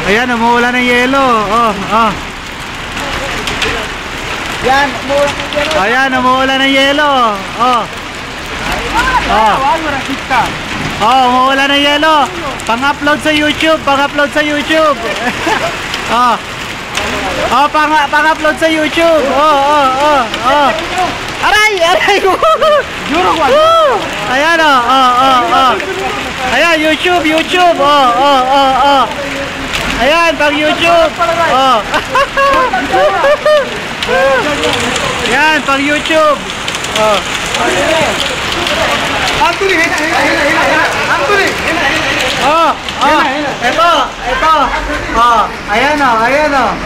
Ayan, umuulan ng yelo. Oh, oh. Yan, umuulan ng yelo. Ayan, umuulan ng yelo. Oh. Oh. Oh, umuulan ng yelo. Pang-upload sa YouTube, pang-upload sa YouTube. Oh. Oh, pang-upload sa YouTube. Oh, oh, oh, oh. Aray, aray. Ayan, oh, oh, oh, oh. Ayan, YouTube, YouTube. Oh, oh, oh, oh. Ayan, pang YouTube. Oh. Ayan, pang YouTube. Oh. Oh, oh. Ito, ito. Oh, ayan oh, ayan oh.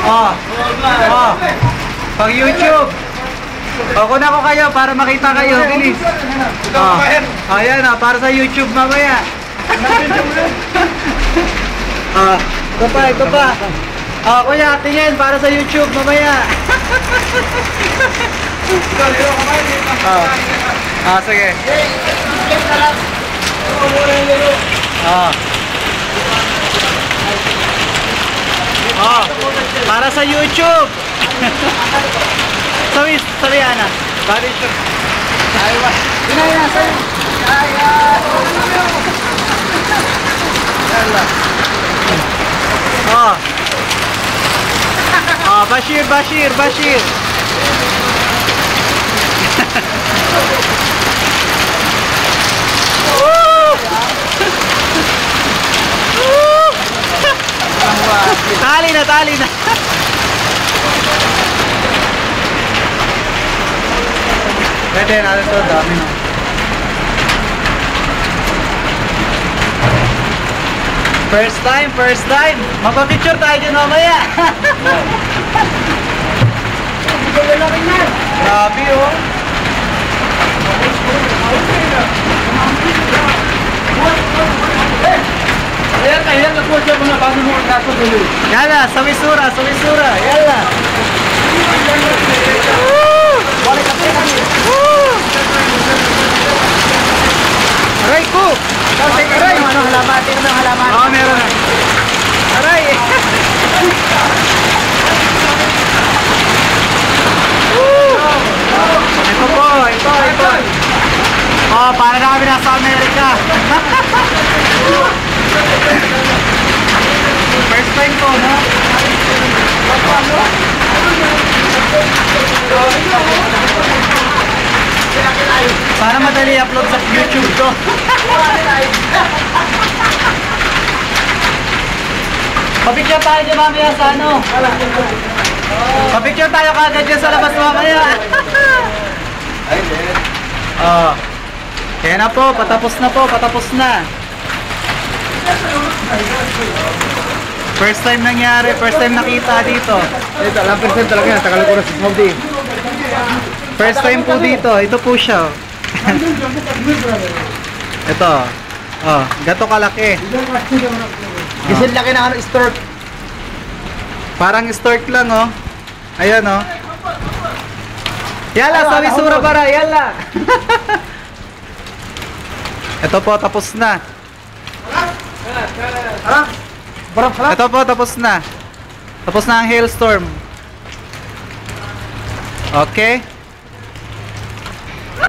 Oh. Oh. Pang YouTube. O, kuna ko kayo para makita kayo. Bilis. Oh. Ayan oh, para sa YouTube mamaya. Ah, ito pa, ito pa. Ah, kuya, tingin para sa YouTube mamaya. Ah, sige. Ah. Ah, para sa YouTube. Sabi Ana. Bali siya. Aywa. Inaya sa. Ah. Ah, Bashir. Tali na. Pwede natin ito, dami na. First time. Magpapicture tayo dyan mamaya. Grabe oh. Ayan, nakuha siya mga bago mo ang kaso dulu. Yala, sawisura. Yala. Balik ka pa kami. Aray ko! Aray! Ano halaman? Tingnan ng halaman. Oo, meron na. Aray! Ito. Oh, para na kami nasa Amerika. First time ko, no? Para madali upload sa YouTube ko. Papicture tayo dyan mamaya sa ano. Papicture tayo kagad dyan sa labas mamaya. Oh. Kaya na po, patapos na. First time nangyari, first time nakita dito. Ito, alam percent talaga yan. Tagal ko na sa Saudi. First time po dito, ito po siya. Ito. Oh, gato kalaki. Kasi laki na ano, stork. Parang stork lang oh. Ayan oh. Yala, sawisura para, yala. Ito po, tapos na. Ito po, tapos na. Tapos na ang hailstorm. Okay.